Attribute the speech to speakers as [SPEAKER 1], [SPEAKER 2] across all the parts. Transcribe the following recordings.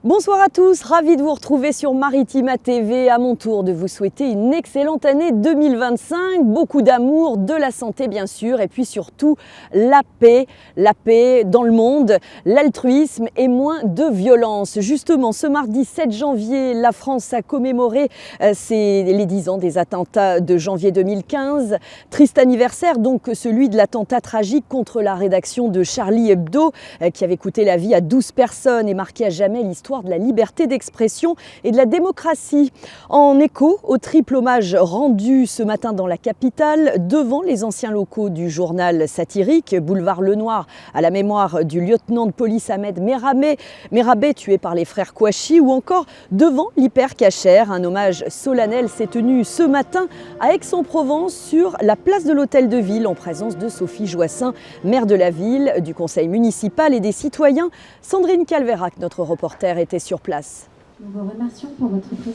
[SPEAKER 1] Bonsoir à tous, ravi de vous retrouver sur Maritima TV. À mon tour de vous souhaiter une excellente année 2025, beaucoup d'amour, de la santé bien sûr, et puis surtout la paix dans le monde, l'altruisme et moins de violence. Justement, ce mardi 7 janvier, la France a commémoré les 10 ans des attentats de janvier 2015. Triste anniversaire donc celui de l'attentat tragique contre la rédaction de Charlie Hebdo qui avait coûté la vie à 12 personnes et marqué à jamais l'histoire de la liberté d'expression et de la démocratie. En écho au triple hommage rendu ce matin dans la capitale, devant les anciens locaux du journal satirique Boulevard Lenoir, à la mémoire du lieutenant de police Ahmed Merabé tué par les frères Kouachi, ou encore devant l'Hyper-Cacher. Un hommage solennel s'est tenu ce matin à Aix-en-Provence sur la place de l'Hôtel de Ville en présence de Sophie Joissin, maire de la ville, du conseil municipal et des citoyens. Sandrine Calvérac, notre reporter, était sur place.
[SPEAKER 2] Nous vous remercions pour votre présence.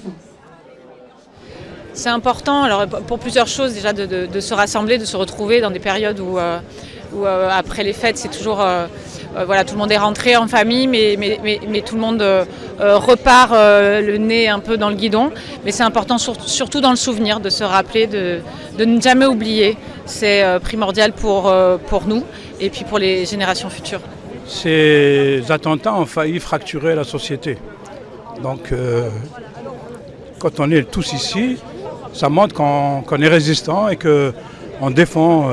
[SPEAKER 3] C'est important, alors pour plusieurs choses déjà, de se rassembler, de se retrouver dans des périodes où après les fêtes, c'est toujours tout le monde est rentré en famille, mais tout le monde repart le nez un peu dans le guidon. Mais c'est important surtout dans le souvenir, de se rappeler, de ne jamais oublier. C'est primordial pour nous et puis pour les générations futures.
[SPEAKER 4] Ces attentats ont failli fracturer la société. Donc, quand on est tous ici, ça montre qu'on est résistant et qu'on défend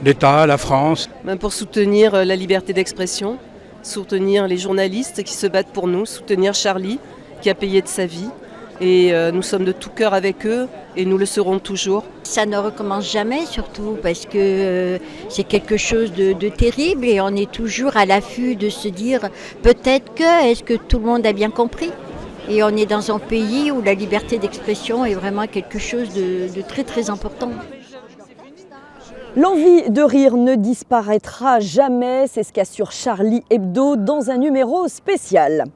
[SPEAKER 4] l'État, la France.
[SPEAKER 5] Pour soutenir la liberté d'expression, soutenir les journalistes qui se battent pour nous, soutenir Charlie qui a payé de sa vie. Et nous sommes de tout cœur avec eux et nous le serons toujours.
[SPEAKER 6] Ça ne recommence jamais, surtout parce que c'est quelque chose de terrible et on est toujours à l'affût de se dire peut-être est-ce que tout le monde a bien compris ? Et on est dans un pays où la liberté d'expression est vraiment quelque chose de très très important.
[SPEAKER 1] L'envie de rire ne disparaîtra jamais, c'est ce qu'assure Charlie Hebdo dans un numéro spécial.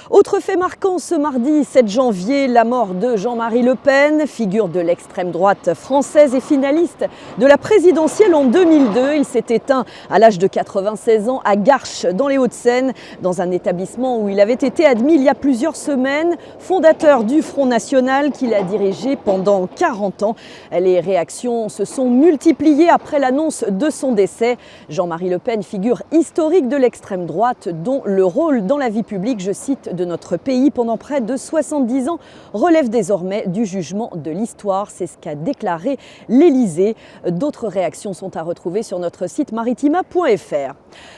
[SPEAKER 1] Autre fait marquant ce mardi 7 janvier, la mort de Jean-Marie Le Pen, figure de l'extrême droite française et finaliste de la présidentielle en 2002. Il s'est éteint à l'âge de 96 ans à Garches, dans les Hauts-de-Seine, dans un établissement où il avait été admis il y a plusieurs semaines, fondateur du Front National qu'il a dirigé pendant 40 ans. Les réactions se sont multipliées après l'annonce de son décès. Jean-Marie Le Pen, figure historique de l'extrême droite, dont le rôle dans la vie publique, je cite, de notre pays pendant près de 70 ans, relève désormais du jugement de l'histoire. C'est ce qu'a déclaré l'Élysée. D'autres réactions sont à retrouver sur notre site maritima.fr.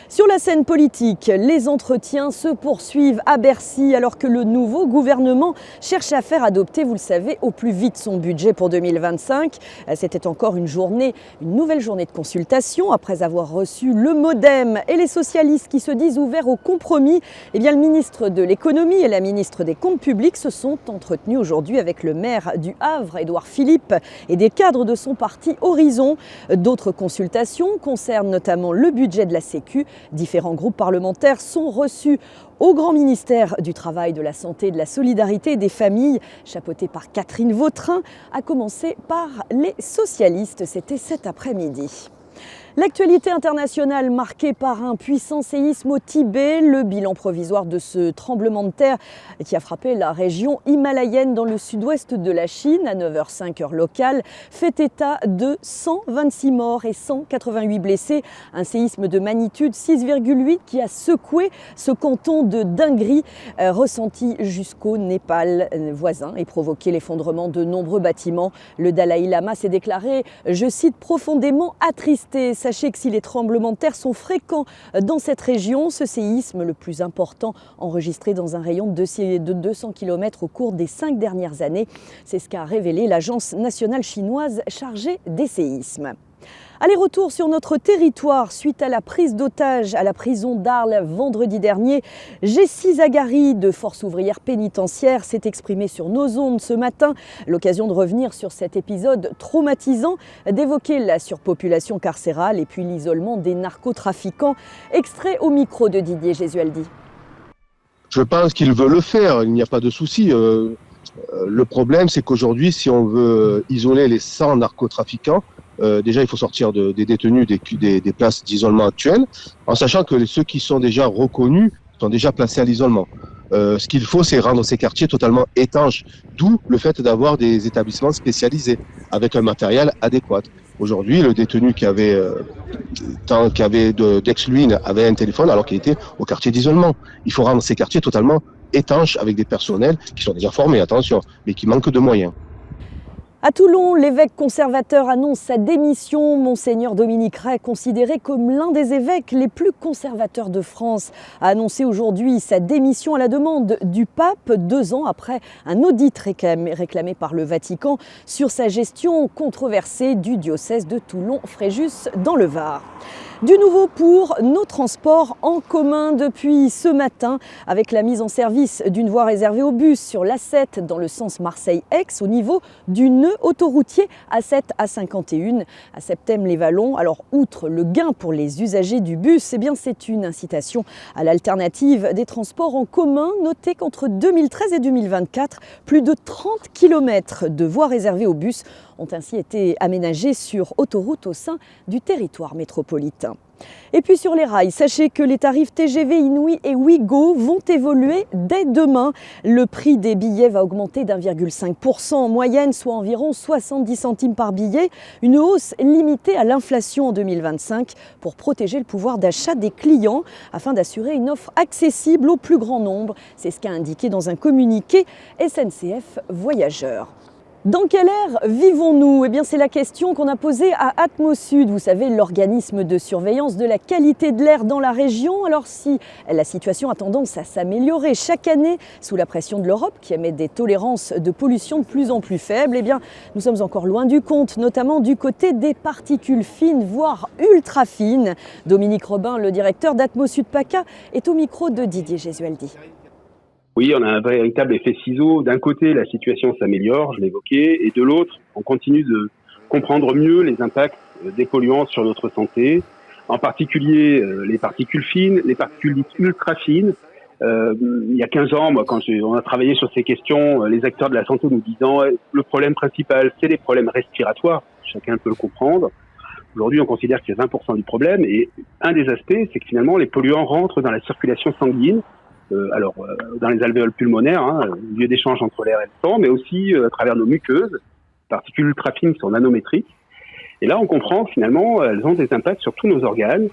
[SPEAKER 1] Sur la scène politique, les entretiens se poursuivent à Bercy alors que le nouveau gouvernement cherche à faire adopter, vous le savez, au plus vite son budget pour 2025. C'était encore une nouvelle journée de consultation après avoir reçu le MoDem et les socialistes qui se disent ouverts au compromis. Le ministre de l'économie et la ministre des comptes publics se sont entretenus aujourd'hui avec le maire du Havre, Édouard Philippe, et des cadres de son parti Horizon. D'autres consultations concernent notamment le budget de la Sécu. Différents groupes parlementaires sont reçus au grand ministère du Travail, de la Santé, de la Solidarité et des Familles, chapeauté par Catherine Vautrin, à commencer par les socialistes. C'était cet après-midi. L'actualité internationale marquée par un puissant séisme au Tibet, le bilan provisoire de ce tremblement de terre qui a frappé la région himalayenne dans le sud-ouest de la Chine à 9h05 heure locale fait état de 126 morts et 188 blessés. Un séisme de magnitude 6,8 qui a secoué ce canton de Dingri ressenti jusqu'au Népal voisin et provoqué l'effondrement de nombreux bâtiments. Le Dalai Lama s'est déclaré, je cite, profondément attristé. Sachez que si les tremblements de terre sont fréquents dans cette région, ce séisme, le plus important enregistré dans un rayon de 200 km au cours des 5 dernières années, c'est ce qu'a révélé l'Agence nationale chinoise chargée des séismes. Allez, retour sur notre territoire suite à la prise d'otage à la prison d'Arles vendredi dernier. Jessie Zagari de Force ouvrière pénitentiaire s'est exprimée sur nos ondes ce matin. L'occasion de revenir sur cet épisode traumatisant, d'évoquer la surpopulation carcérale et puis l'isolement des narcotrafiquants. Extrait au micro de Didier Gesualdi.
[SPEAKER 7] Je pense qu'il veut le faire, il n'y a pas de souci. Le problème, c'est qu'aujourd'hui, si on veut isoler les 100 narcotrafiquants, déjà il faut sortir des détenus des places d'isolement actuelles, en sachant que ceux qui sont déjà reconnus sont déjà placés à l'isolement. Ce qu'il faut, c'est rendre ces quartiers totalement étanches, d'où le fait d'avoir des établissements spécialisés avec un matériel adéquat. Aujourd'hui, le détenu qui avait d'ex-Luynes avait un téléphone alors qu'il était au quartier d'isolement. Il faut rendre ces quartiers totalement étanches avec des personnels qui sont déjà formés, attention, mais qui manquent de moyens.
[SPEAKER 1] À Toulon, l'évêque conservateur annonce sa démission. Monseigneur Dominique Ray, considéré comme l'un des évêques les plus conservateurs de France, a annoncé aujourd'hui sa démission à la demande du pape, 2 ans après un audit réclamé par le Vatican sur sa gestion controversée du diocèse de Toulon-Fréjus dans le Var. Du nouveau pour nos transports en commun depuis ce matin avec la mise en service d'une voie réservée aux bus sur l'A7 dans le sens Marseille-Aix au niveau du nœud autoroutier A7 A51 à Septème-les-Vallons. Alors outre le gain pour les usagers du bus, c'est une incitation à l'alternative des transports en commun. Notez qu'entre 2013 et 2024, plus de 30 km de voies réservées aux bus ont ainsi été aménagés sur autoroute au sein du territoire métropolitain. Et puis sur les rails, sachez que les tarifs TGV Inouï et Ouigo vont évoluer dès demain. Le prix des billets va augmenter d'1,5% en moyenne, soit environ 70 centimes par billet. Une hausse limitée à l'inflation en 2025 pour protéger le pouvoir d'achat des clients afin d'assurer une offre accessible au plus grand nombre. C'est ce qu'a indiqué dans un communiqué SNCF Voyageurs. Dans quelle ère vivons-nous ? C'est la question qu'on a posée à Atmosud, vous savez, l'organisme de surveillance de la qualité de l'air dans la région. Alors si la situation a tendance à s'améliorer chaque année sous la pression de l'Europe qui émet des tolérances de pollution de plus en plus faibles, nous sommes encore loin du compte, notamment du côté des particules fines, voire ultra fines. Dominique Robin, le directeur d'Atmosud PACA, est au micro de Didier Gesualdi.
[SPEAKER 8] Oui, on a un véritable effet ciseau. D'un côté, la situation s'améliore, je l'évoquais, et de l'autre, on continue de comprendre mieux les impacts des polluants sur notre santé, en particulier les particules fines, les particules dites ultra fines. Il y a 15 ans, moi, quand on a travaillé sur ces questions, les acteurs de la santé nous disant le problème principal, c'est les problèmes respiratoires. Chacun peut le comprendre. Aujourd'hui, on considère que c'est 20% du problème, et un des aspects, c'est que finalement, les polluants rentrent dans la circulation sanguine. Dans les alvéoles pulmonaires, lieu d'échange entre l'air et le sang, mais aussi à travers nos muqueuses, particules ultra fines qui sont nanométriques. Et là, on comprend que finalement, elles ont des impacts sur tous nos organes.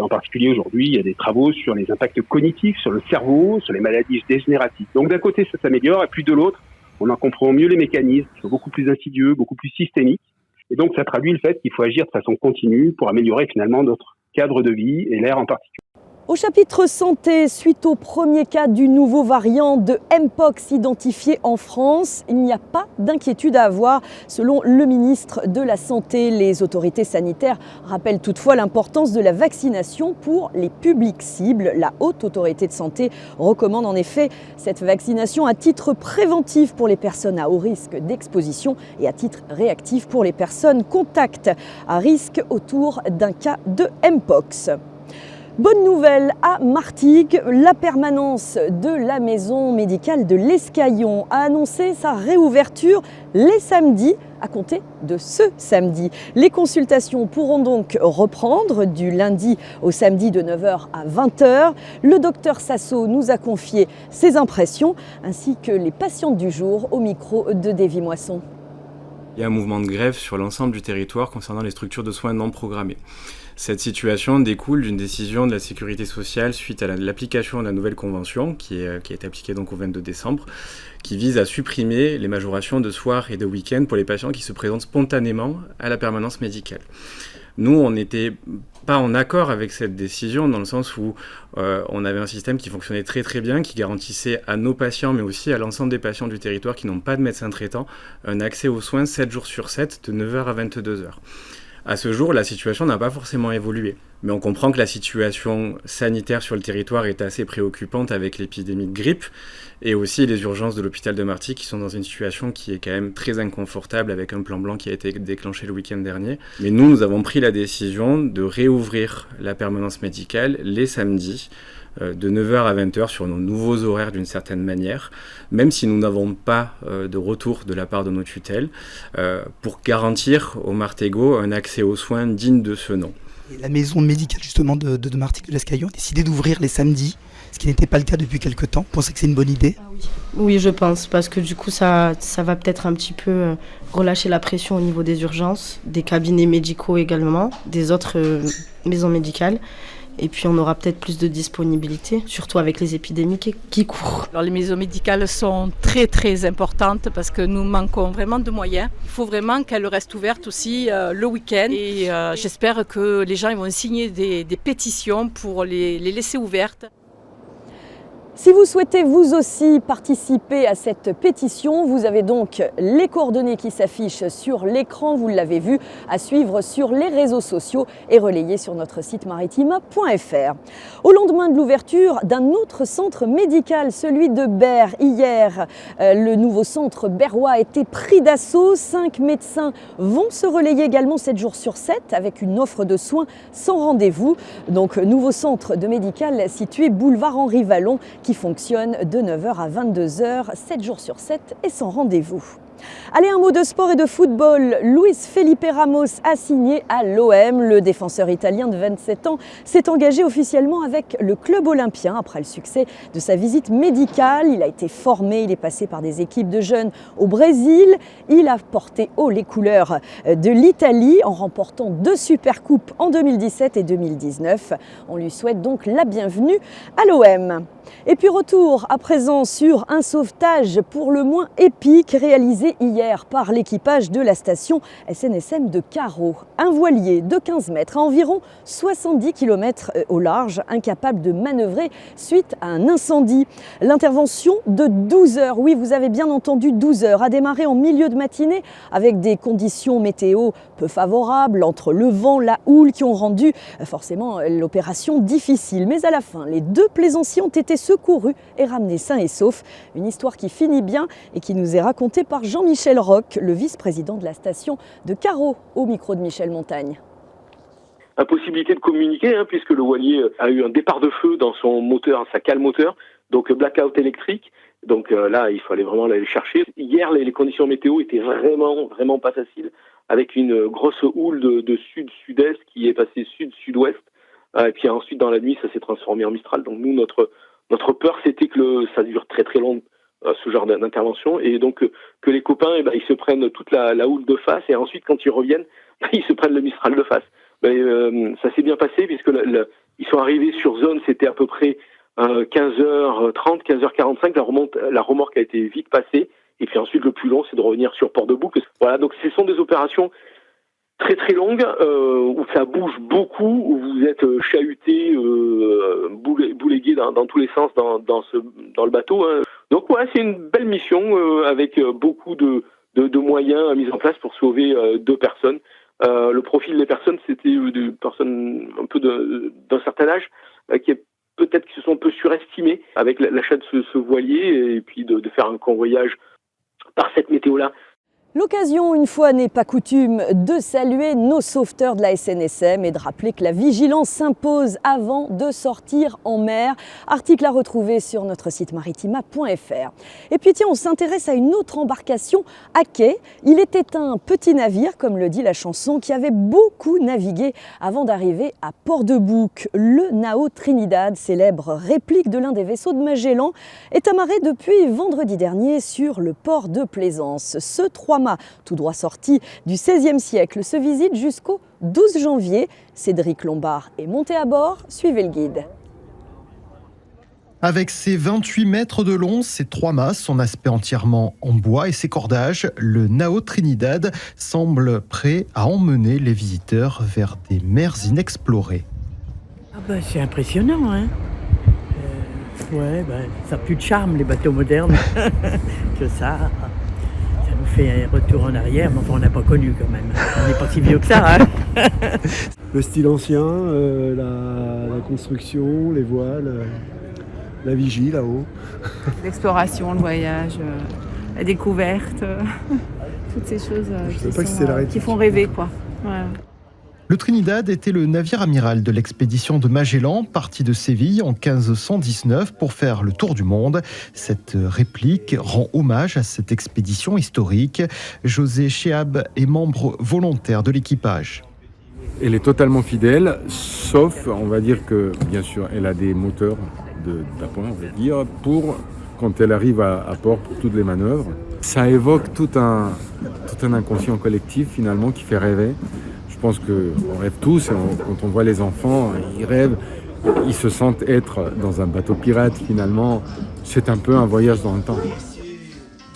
[SPEAKER 8] En particulier aujourd'hui, il y a des travaux sur les impacts cognitifs, sur le cerveau, sur les maladies dégénératives. Donc d'un côté, ça s'améliore, et puis de l'autre, on en comprend mieux les mécanismes, qui sont beaucoup plus insidieux, beaucoup plus systémiques. Et donc ça traduit le fait qu'il faut agir de façon continue pour améliorer finalement notre cadre de vie et l'air en particulier.
[SPEAKER 1] Au chapitre santé, suite au premier cas du nouveau variant de Mpox identifié en France, il n'y a pas d'inquiétude à avoir. Selon le ministre de la Santé, les autorités sanitaires rappellent toutefois l'importance de la vaccination pour les publics cibles. La Haute Autorité de Santé recommande en effet cette vaccination à titre préventif pour les personnes à haut risque d'exposition et à titre réactif pour les personnes contacts à risque autour d'un cas de Mpox. Bonne nouvelle à Martigues, la permanence de la maison médicale de l'Escaillon a annoncé sa réouverture les samedis à compter de ce samedi. Les consultations pourront donc reprendre du lundi au samedi de 9h à 20h. Le docteur Sasso nous a confié ses impressions ainsi que les patientes du jour au micro de Davy Moisson.
[SPEAKER 9] Il y a un mouvement de grève sur l'ensemble du territoire concernant les structures de soins non programmés. Cette situation découle d'une décision de la Sécurité sociale suite à l'application de la nouvelle convention qui a été appliquée donc au 22 décembre, qui vise à supprimer les majorations de soir et de week-end pour les patients qui se présentent spontanément à la permanence médicale. Nous, on n'était pas en accord avec cette décision dans le sens où on avait un système qui fonctionnait très très bien, qui garantissait à nos patients mais aussi à l'ensemble des patients du territoire qui n'ont pas de médecin traitant un accès aux soins 7 jours sur 7 de 9h à 22h. À ce jour, la situation n'a pas forcément évolué, mais on comprend que la situation sanitaire sur le territoire est assez préoccupante avec l'épidémie de grippe et aussi les urgences de l'hôpital de Martigues qui sont dans une situation qui est quand même très inconfortable avec un plan blanc qui a été déclenché le week-end dernier. Mais nous avons pris la décision de réouvrir la permanence médicale les samedis de 9h à 20h sur nos nouveaux horaires d'une certaine manière, même si nous n'avons pas de retour de la part de nos tutelles, pour garantir aux Martégots un accès aux soins digne de ce nom.
[SPEAKER 10] Et la maison médicale justement de Martigues de l'Escaillon a décidé d'ouvrir les samedis. ce qui n'était pas le cas depuis quelques temps. Vous pensez que c'est une bonne idée ?
[SPEAKER 11] Oui, je pense, parce que du coup, ça va peut-être un petit peu relâcher la pression au niveau des urgences, des cabinets médicaux également, des autres maisons médicales. Et puis on aura peut-être plus de disponibilité, surtout avec les épidémies qui courent.
[SPEAKER 12] Alors les maisons médicales sont très très importantes parce que nous manquons vraiment de moyens. Il faut vraiment qu'elles restent ouvertes aussi le week-end et j'espère que les gens ils vont signer des pétitions pour les laisser ouvertes.
[SPEAKER 1] Si vous souhaitez vous aussi participer à cette pétition, vous avez donc les coordonnées qui s'affichent sur l'écran, vous l'avez vu, à suivre sur les réseaux sociaux et relayées sur notre site maritima.fr. Au lendemain de l'ouverture d'un autre centre médical, celui de Berre, hier, le nouveau centre berrois a été pris d'assaut. 5 médecins vont se relayer également 7 jours sur 7 avec une offre de soins sans rendez-vous. Donc, nouveau centre de médical situé boulevard Henri Vallon, qui fonctionne de 9h à 22h, 7 jours sur 7 et sans rendez-vous. Allez, un mot de sport et de football. Luis Felipe Ramos a signé à l'OM. Le défenseur italien de 27 ans s'est engagé officiellement avec le club olympien après le succès de sa visite médicale. Il a été formé, il est passé par des équipes de jeunes au Brésil. Il a porté haut les couleurs de l'Italie en remportant 2 Supercoupes en 2017 et 2019. On lui souhaite donc la bienvenue à l'OM. Et puis retour à présent sur un sauvetage pour le moins épique réalisé hier par l'équipage de la station SNSM de Carreau. Un voilier de 15 mètres à environ 70 km au large, incapable de manœuvrer suite à un incendie. L'intervention de 12 heures, oui vous avez bien entendu 12 heures, a démarré en milieu de matinée avec des conditions météo peu favorables entre le vent, la houle qui ont rendu forcément l'opération difficile. Mais à la fin, les 2 plaisanciers ont été secourus et ramenés sains et saufs. Une histoire qui finit bien et qui nous est racontée par Jean-Michel Roch, le vice-président de la station de Carreau, au micro de Michel Montagne.
[SPEAKER 13] Impossibilité de communiquer puisque le voilier a eu un départ de feu dans son moteur, sa cale moteur, donc blackout électrique. Donc là, il fallait vraiment aller le chercher. Hier, les conditions météo étaient vraiment pas faciles, avec une grosse houle de sud-sud-est qui est passée sud-sud-ouest. Et puis ensuite, dans la nuit, ça s'est transformé en Mistral. Donc nous, notre peur, c'était que ça dure très très long, ce genre d'intervention, et donc que les copains, ils se prennent toute la houle de face, et ensuite, quand ils reviennent, ils se prennent le Mistral de face. Ça s'est bien passé, puisque ils sont arrivés sur zone, c'était à peu près 15h30, 15h45, la remorque a été vite passée, et puis ensuite, le plus long, c'est de revenir sur Port-de-Bouc. Voilà, donc ce sont des opérations très très longue, où ça bouge beaucoup, où vous êtes chahuté, boulégué dans tous les sens dans le bateau. Donc voilà, c'est une belle mission avec beaucoup de moyens mis en place pour sauver 2 personnes. Le profil des personnes, c'était des personnes un peu d'un certain âge, qui peut-être qui se sont un peu surestimées avec l'achat de ce voilier, et puis de faire un convoyage par cette météo-là.
[SPEAKER 1] L'occasion, une fois n'est pas coutume, de saluer nos sauveteurs de la SNSM et de rappeler que la vigilance s'impose avant de sortir en mer. Article à retrouver sur notre site maritima.fr. Et puis tiens, on s'intéresse à une autre embarcation à quai. Il était un petit navire, comme le dit la chanson, qui avait beaucoup navigué avant d'arriver à Port-de-Bouc. Le Nao Trinidad, célèbre réplique de l'un des vaisseaux de Magellan, est amarré depuis vendredi dernier sur le port de Plaisance. Ce 3 mâts, tout droit sorti du XVIe siècle, se visite jusqu'au 12 janvier. Cédric Lombard est monté à bord, suivez le guide.
[SPEAKER 14] Avec ses 28 mètres de long, ses 3 mâts, son aspect entièrement en bois et ses cordages, le Nao Trinidad semble prêt à emmener les visiteurs vers des mers inexplorées.
[SPEAKER 15] C'est impressionnant, hein. Ça n'a plus de charme, les bateaux modernes, que ça. Ça nous fait un retour en arrière, mais enfin, on n'a pas connu quand même. On n'est pas si vieux que ça. Hein.
[SPEAKER 16] Le style ancien, la construction, les voiles, la vigie là-haut.
[SPEAKER 17] L'exploration, le voyage, la découverte, toutes ces choses qui font rêver, quoi. Ouais.
[SPEAKER 14] Le Trinidad était le navire amiral de l'expédition de Magellan, parti de Séville en 1519 pour faire le tour du monde. Cette réplique rend hommage à cette expédition historique. José Chéab est membre volontaire de l'équipage.
[SPEAKER 18] Elle est totalement fidèle, sauf, on va dire que, bien sûr, elle a des moteurs d'appoint, on va dire, pour quand elle arrive à port pour toutes les manœuvres. Ça évoque tout un inconscient collectif finalement qui fait rêver. Je pense qu'on rêve tous, et quand on voit les enfants, ils rêvent, ils se sentent être dans un bateau pirate finalement. C'est un peu un voyage dans le temps.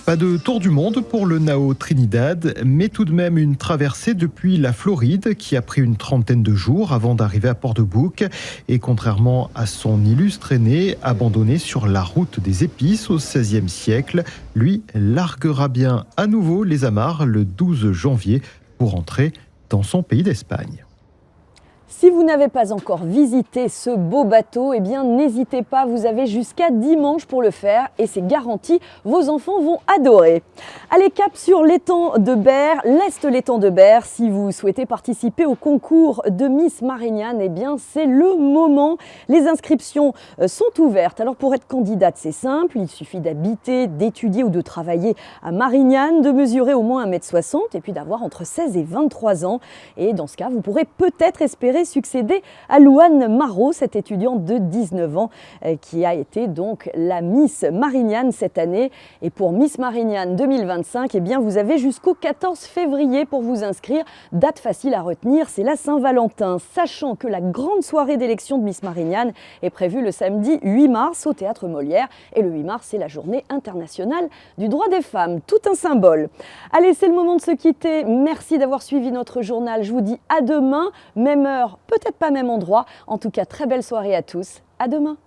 [SPEAKER 14] Pas de tour du monde pour le Nao Trinidad, mais tout de même une traversée depuis la Floride qui a pris une trentaine de jours avant d'arriver à Port-de-Bouc. Et contrairement à son illustre aîné, abandonné sur la route des épices au XVIe siècle, lui larguera bien à nouveau les amarres le 12 janvier pour entrer dans son pays d'Espagne.
[SPEAKER 1] Si vous n'avez pas encore visité ce beau bateau, eh bien n'hésitez pas, vous avez jusqu'à dimanche pour le faire et c'est garanti, vos enfants vont adorer. Allez, cap sur l'étang de Berre, l'Est-l'étang de Berre. Si vous souhaitez participer au concours de Miss Marignane, eh bien c'est le moment. Les inscriptions sont ouvertes. Alors pour être candidate, c'est simple, il suffit d'habiter, d'étudier ou de travailler à Marignane, de mesurer au moins 1,60 m et puis d'avoir entre 16 et 23 ans. Et dans ce cas, vous pourrez peut-être espérer succéder à Louane Marot, cette étudiante de 19 ans qui a été donc la Miss Marignane cette année. Et pour Miss Marignane 2025, eh bien vous avez jusqu'au 14 février pour vous inscrire. Date facile à retenir, c'est la Saint-Valentin, sachant que la grande soirée d'élection de Miss Marignane est prévue le samedi 8 mars au Théâtre Molière. Et le 8 mars, c'est la journée internationale du droit des femmes, tout un symbole. Allez, c'est le moment de se quitter. Merci d'avoir suivi notre journal. Je vous dis à demain, même heure, peut-être pas même endroit. En tout cas, très belle soirée à tous. À demain.